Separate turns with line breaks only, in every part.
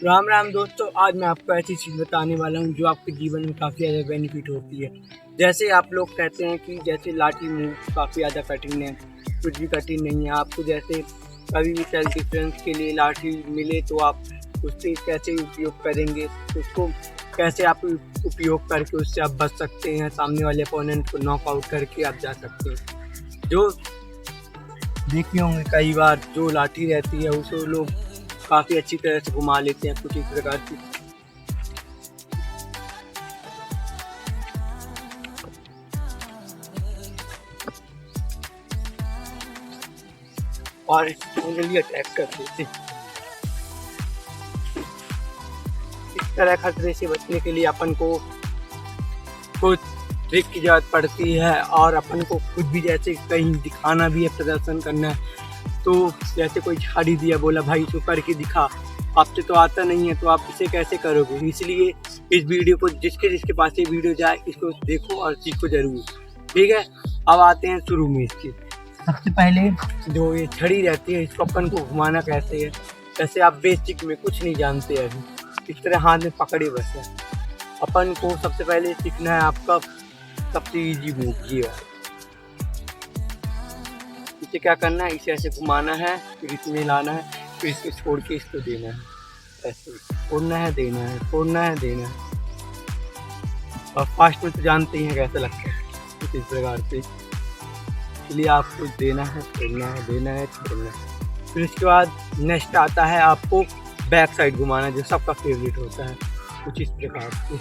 राम राम दोस्तों, आज मैं आपको ऐसी चीज़ बताने वाला हूँ जो आपके जीवन में काफ़ी ज़्यादा बेनिफिट होती है। जैसे आप लोग कहते हैं कि जैसे लाठी मूव काफ़ी ज़्यादा कठिन है, कुछ भी कठिन नहीं है। आपको जैसे कभी भी सेल्फ डिफेंस के लिए लाठी मिले तो आप उससे कैसे उपयोग करेंगे, उसको कैसे आप उपयोग करके उससे आप बच सकते हैं, सामने वाले अपोनेंट को नॉकआउट करके आप जा सकते हैं। जो देखे होंगे कई बार जो लाठी रहती है उसे लोग काफ़ी अच्छी तरह से घुमा लेते हैं कुछ इस प्रकार की। और फाइनली अटैक कर देते हैं। इस तरह खतरे से बचने के लिए अपन को कुछ ट्रिक की जरूरत पड़ती है और अपन को खुद भी जैसे कहीं दिखाना भी है, प्रदर्शन करना है। तो जैसे कोई झाड़ी दिया, बोला भाई इसको करके दिखा, आपसे तो आता नहीं है तो आप इसे कैसे करोगे। इसलिए इस वीडियो को जिसके पास ये वीडियो जाए इसको देखो और सीखो जरूर, ठीक है। अब आते हैं शुरू में इसके। सबसे पहले जो ये छड़ी रहती है इसको अपन को घुमाना कैसे है। जैसे आप बेसिक में कुछ नहीं जानते अभी, इस तरह हाथ में पकड़े बस है। अपन को सबसे पहले सीखना है आपका सबसे इजी मूव ये है। इसे क्या करना है, इसे ऐसे घुमाना है, फिर इसमें लाना है, फिर इसको छोड़ के इसको देना है, ऐसे छोड़ना है, देना है, छोड़ना है, देना है। और फास्ट में तो जानते ही हैं कैसा लगता है, कुछ इस प्रकार से। इसलिए आपको देना है, छोड़ना है, देना है, छोड़ना है। फिर इसके बाद नेक्स्ट आता है आपको बैक साइड घुमाना, जो सबका फेवरेट होता है, कुछ इस प्रकार से।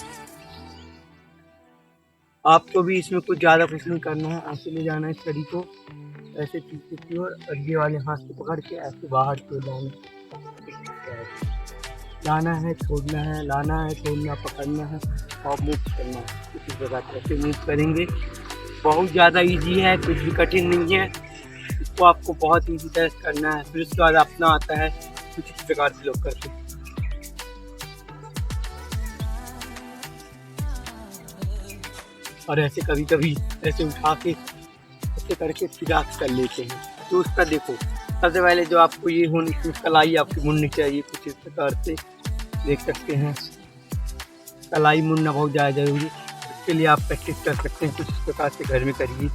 आपको भी इसमें कुछ ज़्यादा कुछ नहीं करना है, ऐसे ले जाना है छड़ी को, ऐसे पीछे की ओर और ये वाले हाथ से पकड़ के ऐसे बाहर को लाना है, छोड़ना है, लाना है, छोड़ना, पकड़ना है और मूव करना है। इसी प्रकार ऐसे मूव करेंगे। बहुत ज़्यादा इजी है, कुछ भी कठिन नहीं है। इसको आपको बहुत इजी तरह से करना है। फिर उसके बाद अपना आता है कुछ इस प्रकार से लोग करते हैं। और ऐसे कभी कभी ऐसे उठा के ऐसे करके फिराक कर लेते हैं। तो उसका देखो, सबसे पहले जो आपको ये होनी चाहिए, कलाई आपकी मुड़नी चाहिए कुछ इस प्रकार से, देख सकते हैं। कलाई मुड़ना बहुत ज़्यादा जरूरी है। इसके लिए आप प्रैक्टिस कर सकते हैं, कुछ इस प्रकार से घर में करिए।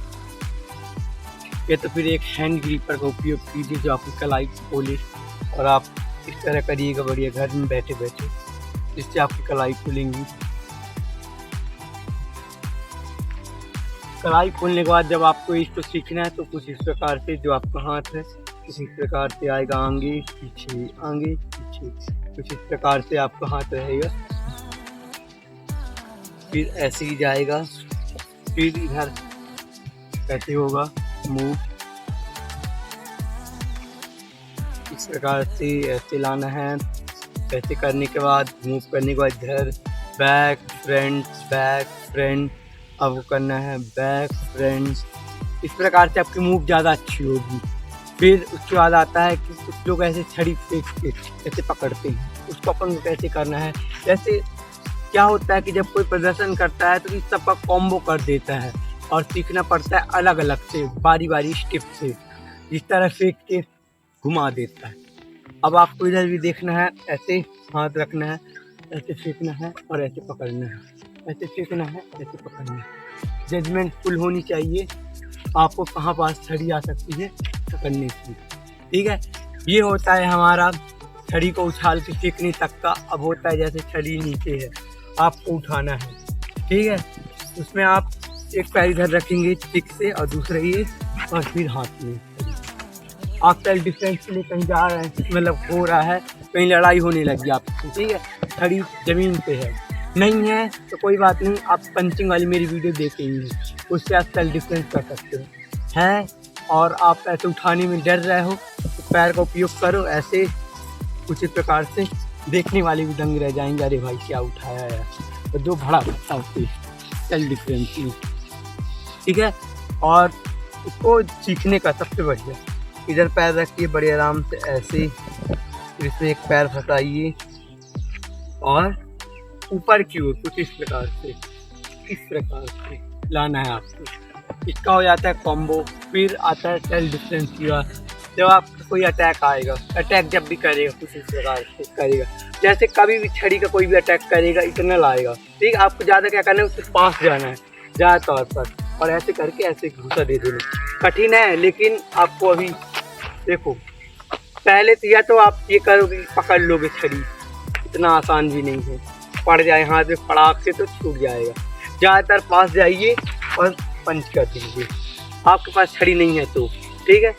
या तो फिर एक हैंड ग्रिपर का उपयोग कीजिए जो आपकी कलाई खोले, और आप इस तरह करिएगा बढ़िया घर में बैठे बैठे, जिससे आपकी कलाई खुलेंगी। कलाई खोलने के बाद जब आपको इसको सीखना है तो कुछ इस प्रकार से जो आपका हाथ है इसी प्रकार से आएगा, आगे पीछे, आगे पीछे, कुछ इस प्रकार से आपका हाथ रहेगा। फिर ऐसे ही जाएगा, फिर इधर कैसे होगा मूव, इस प्रकार से ऐसे लाना है। ऐसे करने के बाद मूव करने के बाद इधर बैक फ्रंट, बैक फ्रंट, अब वो करना है बैक फ्रंट। इस प्रकार से आपकी मूव ज़्यादा अच्छी होगी। फिर उसके बाद आता है कि कुछ लोग ऐसे छड़ी फेंक के ऐसे पकड़ते हैं, उसको अपन को कैसे करना है। जैसे क्या होता है कि जब कोई प्रदर्शन करता है तो इस सबका कॉम्बो कर देता है और सीखना पड़ता है अलग अलग से, बारी बारी स्टेप से, जिस तरह फेंक के घुमा देता है। अब आपको इधर भी देखना है, ऐसे हाथ रखना है, ऐसे फेंकना है और ऐसे पकड़ना है, ऐसे फेंकना है, ऐसे पकड़ना है। जजमेंट फुल होनी चाहिए, आपको कहाँ पास छड़ी आ सकती है पकड़ने की, ठीक है। ये होता है हमारा छड़ी को उछाल के फेंकने तक का। अब होता है जैसे छड़ी नीचे है, आपको उठाना है, ठीक है। उसमें आप एक पैर इधर रखेंगे ठीक से और दूसरा ये, और फिर हाथ में आप सेल्फ डिफेंस के लिए कहीं जा रहे हैं, मतलब हो रहा है कहीं लड़ाई होने लगी आपकी, ठीक है। छड़ी जमीन पे है, नहीं है तो कोई बात नहीं, आप पंचिंग वाली मेरी वीडियो देखेंगे, उससे आप सेल्फ डिफेंस कर सकते हो हैं। और आप ऐसे उठाने में डर रहे हो तो पैर का उपयोग करो, ऐसे कुछ इस प्रकार से। देखने वाले भी दंग रह जाएंगे, अरे भाई क्या उठाया है, तो जो भड़ा लगता है सेल्फ डिफेंस में, ठीक है। और उसको सीखने का सबसे बढ़िया, इधर पैर रखिए बड़े आराम से ऐसे, फिर इसमें एक पैर फंसाइए और ऊपर की ओर कुछ इस प्रकार से लाना है आपको। इसका हो जाता है कॉम्बो। फिर आता है सेल्फ डिफेंस की बात, जब आपको कोई अटैक आएगा, अटैक जब भी करेगा किसी प्रकार से करेगा, जैसे कभी भी छड़ी का कोई भी अटैक करेगा इतना लाएगा, ठीक। आपको ज़्यादा क्या करना है, उसके पास जाना है ज़्यादा तौर पर, और ऐसे करके ऐसे घूसा दे देना। कठिन है लेकिन आपको अभी देखो, पहले तो या तो आप ये करोगे कि पकड़ लोगे छड़ी, इतना आसान भी नहीं है, पड़ जाए हाथ में पड़ाक से तो छूट जाएगा। ज़्यादातर पास जाइए और पंच कर दीजिए, आपके पास छड़ी नहीं है तो, ठीक है।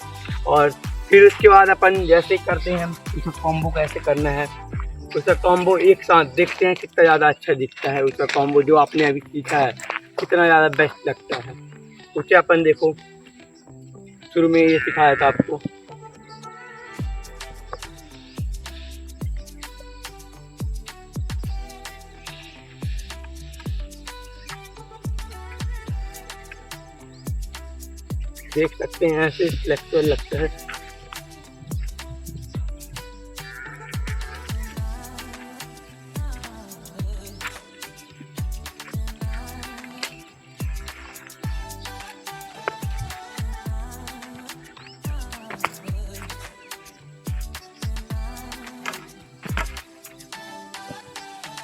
और फिर उसके बाद अपन जैसे करते हैं, हम उसका कॉम्बो कैसे करना है, उसका कॉम्बो एक साथ देखते हैं कितना ज़्यादा अच्छा दिखता है। उसका कॉम्बो जो आपने अभी सीखा है कितना ज़्यादा बेस्ट लगता है। उसे अपन देखो, शुरू में ये सिखाया था आपको, देख सकते हैं ऐसे फ्लेक्सिबल लगता है।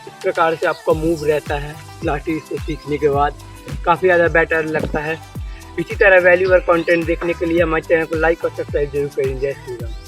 इस प्रकार से आपका मूव रहता है लाठी से सीखने के बाद, काफ़ी ज़्यादा बेटर लगता है। इसी तरह वैल्यूएबल कंटेंट देखने के लिए हमारे चैनल को लाइक और सब्सक्राइब जरूर करें। जय श्री राम।